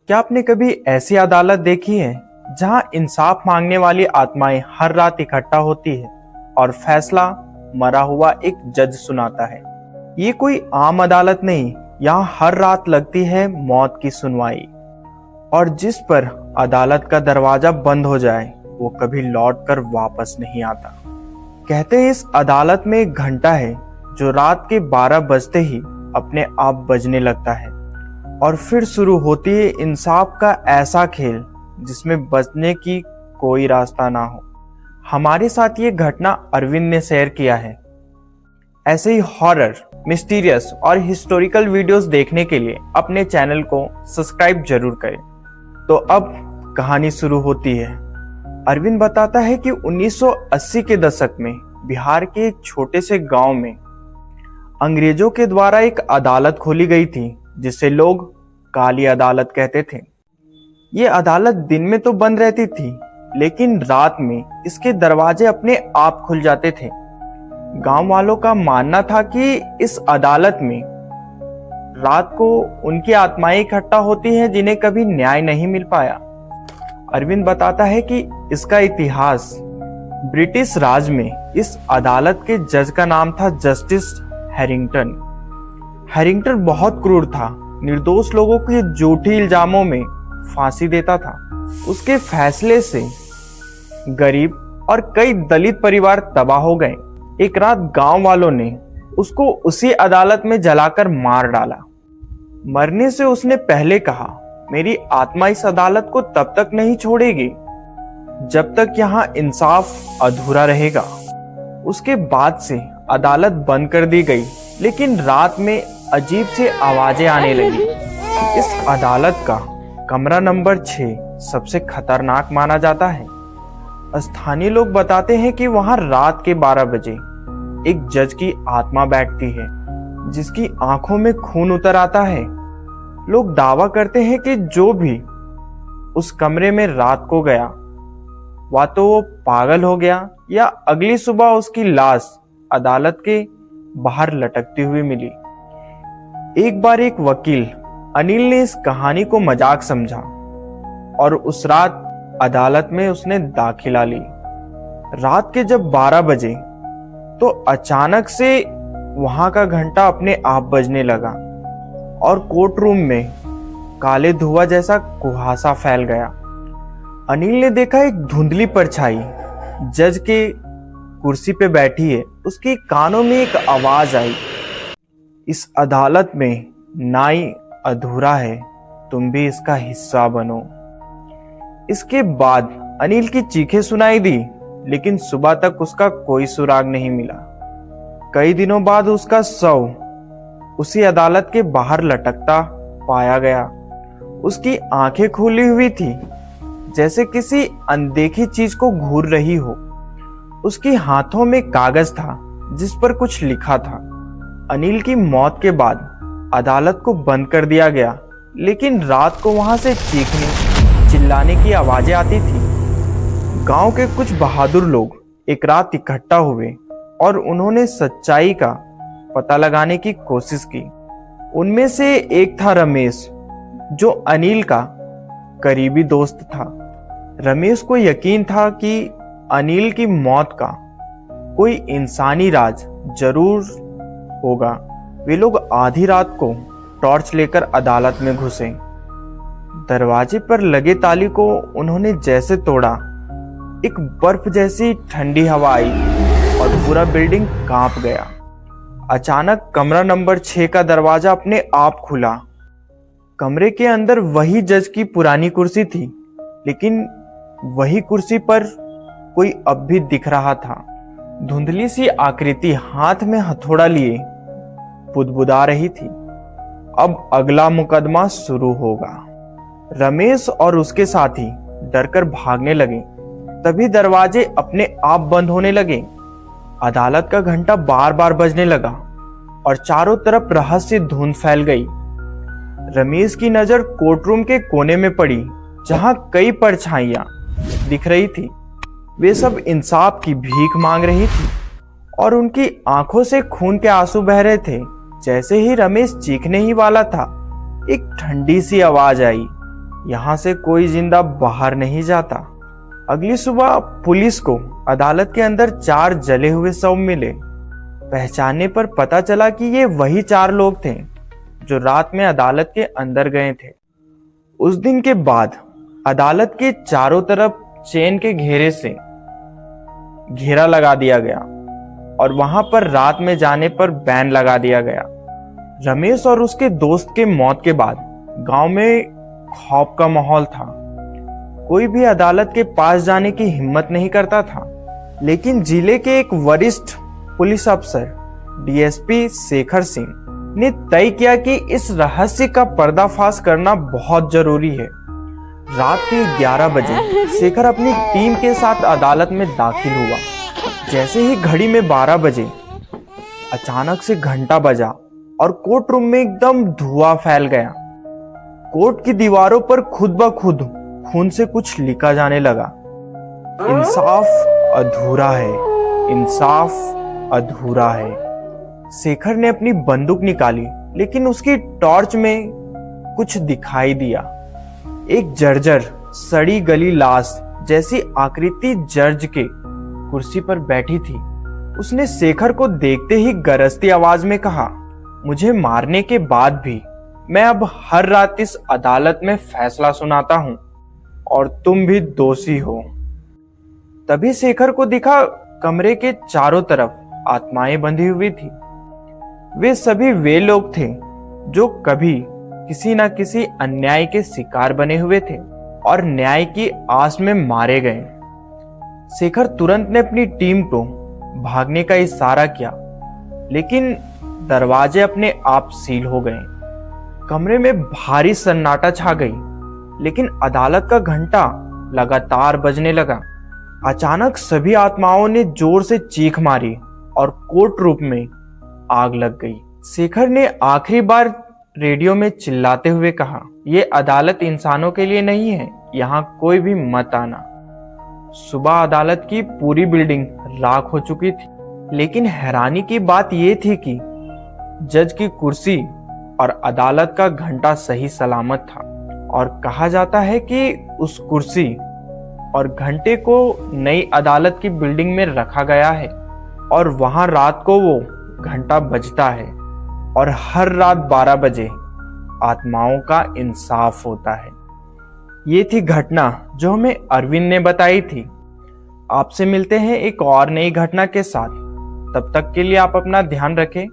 क्या आपने कभी ऐसी अदालत देखी है जहां इंसाफ मांगने वाली आत्माएं हर रात इकट्ठा होती है और फैसला मरा हुआ एक जज सुनाता है। ये कोई आम अदालत नहीं, यहाँ हर रात लगती है मौत की सुनवाई, और जिस पर अदालत का दरवाजा बंद हो जाए वो कभी लौट कर वापस नहीं आता। कहते हैं इस अदालत में एक घंटा है जो रात के 12 बजते ही अपने आप बजने लगता है, और फिर शुरू होती है इंसाफ का ऐसा खेल जिसमें बचने की कोई रास्ता ना हो। हमारे साथ ये घटना अरविंद ने शेयर किया है। ऐसे ही हॉरर, मिस्टीरियस और हिस्टोरिकल वीडियोस देखने के लिए अपने चैनल को सब्सक्राइब जरूर करें। तो अब कहानी शुरू होती है। अरविंद बताता है कि 1980 के दशक में बिहार के एक छोटे से गांव में अंग्रेजों के द्वारा एक अदालत खोली गई थी जिसे लोग काली अदालत कहते थे। ये अदालत दिन में तो बंद रहती थी, लेकिन रात में इसके दरवाजे अपने आप खुल जाते थे। गांव वालों का मानना था कि इस अदालत में रात को उनकी आत्माएं इकट्ठा होती हैं जिन्हें कभी न्याय नहीं मिल पाया। अरविंद बताता है कि इसका इतिहास ब्रिटिश राज में इस अदालत के जज का नाम था जस्टिस हैरिंगटन। हैरिंगटन बहुत क्रूर था, निर्दोष लोगों के झूठे इल्जामों में फांसी देता था। उसके फैसले से गरीब और कई दलित परिवार तबाह हो गए। एक रात गांव वालों ने उसको उसी अदालत में जलाकर मार डाला। मरने से उसने पहले कहा, मेरी आत्मा इस अदालत को तब तक नहीं छोड़ेगी जब तक यहाँ इंसाफ अधूरा रहेगा। उसके बाद से अदालत बंद कर दी गई, लेकिन रात में अजीब सी आवाजें आने लगी। इस अदालत का कमरा नंबर 6 सबसे खतरनाक माना जाता है। स्थानीय लोग बताते हैं कि वहां रात के 12 बजे एक जज की आत्मा बैठती है जिसकी आंखों में खून उतर आता है। लोग दावा करते हैं कि जो भी उस कमरे में रात को गया, वा तो वो पागल हो गया या अगली सुबह उसकी लाश अदालत के बाहर लटकती हुई मिली। एक बार एक वकील अनिल ने इस कहानी को मजाक समझा और उस रात अदालत में उसने दाखिला ली। रात के जब 12 बजे तो अचानक से वहां का घंटा अपने आप बजने लगा और कोर्ट रूम में काले धुआं जैसा कुहासा फैल गया। अनिल ने देखा एक धुंधली परछाई जज के कुर्सी पे बैठी है। उसके कानों में एक आवाज आई, इस अदालत में न्याय अधूरा है, तुम भी इसका हिस्सा बनो। इसके बाद अनिल की चीखें सुनाई दी, लेकिन सुबह तक उसका कोई सुराग नहीं मिला। कई दिनों बाद उसका शव उसी अदालत के बाहर लटकता पाया गया। उसकी आंखें खुली हुई थी, जैसे किसी अनदेखी चीज को घूर रही हो। उसके हाथों में कागज था जिस पर कुछ लिखा था। अनिल की मौत के बाद अदालत को बंद कर दिया गया, लेकिन रात को वहां से चीखने चिल्लाने की आवाजें आती थी। गांव के कुछ बहादुर लोग एक रात इकट्ठा हुए और उन्होंने सच्चाई का पता लगाने की कोशिश की। उनमें से एक था रमेश, जो अनिल का करीबी दोस्त था। रमेश को यकीन था कि अनिल की मौत का कोई इंसानी राज जरूर होगा। वे लोग आधी रात को टॉर्च लेकर अदालत में घुसे। दरवाजे पर लगे ताले को उन्होंने जैसे तोड़ा, एक बर्फ जैसी ठंडी हवा आई और पूरा बिल्डिंग कांप गया। अचानक कमरा नंबर 6 का दरवाजा अपने आप खुला। कमरे के अंदर वही जज की पुरानी कुर्सी थी, लेकिन वही कुर्सी पर कोई अब भी दिख रहा था। धुंधली सी आकृति हाथ में हथौड़ा लिए बुदबुदा रही थी। अब अगला मुकदमा शुरू होगा। रमेश और उसके साथी डरकर भागने लगे। तभी दरवाजे अपने आप बंद होने लगे। अदालत का घंटा बार बार बजने लगा और चारों तरफ रहस्य धुंध फैल गई। रमेश की नजर कोर्टरूम के कोने में पड़ी, जहां कई परछाइयां दिख रही थी। वे सब इंसाफ की भीख मांग रही थी और उनकी आंखों से खून के आंसू बह रहे थे। जैसे ही रमेश चीखने ही वाला था, एक ठंडी सी आवाज आई, यहाँ से कोई जिंदा बाहर नहीं जाता। अगली सुबह पुलिस को अदालत के अंदर 4 जले हुए शव मिले। पहचानने पर पता चला कि ये वही 4 लोग थे जो रात में अदालत के अंदर गए थे। उस दिन के बाद अदालत के चारों तरफ चेन के घेरे से घेरा लगा दिया गया और वहां पर रात में जाने पर बैन लगा दिया गया। रमेश और उसके दोस्त के मौत के बाद गांव में खौफ का माहौल था। कोई भी अदालत के पास जाने की हिम्मत नहीं करता था। लेकिन जिले के एक वरिष्ठ पुलिस अफसर डीएसपी शेखर सिंह ने तय किया कि इस रहस्य का पर्दाफाश करना बहुत जरूरी है। रात के 11 बजे शेखर अपनी टीम के साथ अदालत में दाखिल हुआ। जैसे ही घड़ी में 12 बजे अचानक से घंटा बजा और कोर्ट रूम में एकदम धुआं फैल गया। कोर्ट की दीवारों पर खुद ब खुद खून से कुछ लिखा जाने लगा। इंसाफ अधूरा है, इंसाफ अधूरा है। शेखर ने अपनी बंदूक निकाली, लेकिन उसकी टॉर्च में कुछ दिखाई दिया। एक जर्जर सड़ी गली लाश जैसी आकृति जज के कुर्सी पर बैठी थी। उसने शेखर को देखते ही गरजती आवाज में कहा, मुझे मारने के बाद भी मैं अब हर रात इस अदालत में फैसला सुनाता हूं और तुम भी दोषी हो। तभी शेखर को दिखा कमरे के चारों तरफ आत्माएं बंधी हुई थी। वे सभी वे लोग थे जो कभी किसी न किसी अन्याय के शिकार बने हुए थे और न्याय की आस में मारे गए। शेखर तुरंत ने अपनी टीम को भागने का इशारा किया, लेकिन दरवाजे अपने आप सील हो गए। कमरे में भारी सन्नाटा छा गई, लेकिन अदालत का घंटा लगातार बजने लगा। अचानक सभी आत्माओं ने जोर से चीख मारी और कोर्ट रूम में आग लग गई। शेखर ने आखिरी बार रेडियो में चिल्लाते हुए कहा, ये अदालत इंसानों के लिए नहीं है, यहाँ कोई भी मत आना। सुबह अदालत की पूरी बिल्डिंग राख हो चुकी थी, लेकिन हैरानी की बात यह थी कि जज की कुर्सी और अदालत का घंटा सही सलामत था। और कहा जाता है कि उस कुर्सी और घंटे को नई अदालत की बिल्डिंग में रखा गया है और वहां रात को वो घंटा बजता है और हर रात 12 बजे आत्माओं का इंसाफ होता है। ये थी घटना जो हमें अरविंद ने बताई थी। आपसे मिलते हैं एक और नई घटना के साथ। तब तक के लिए आप अपना ध्यान रखें।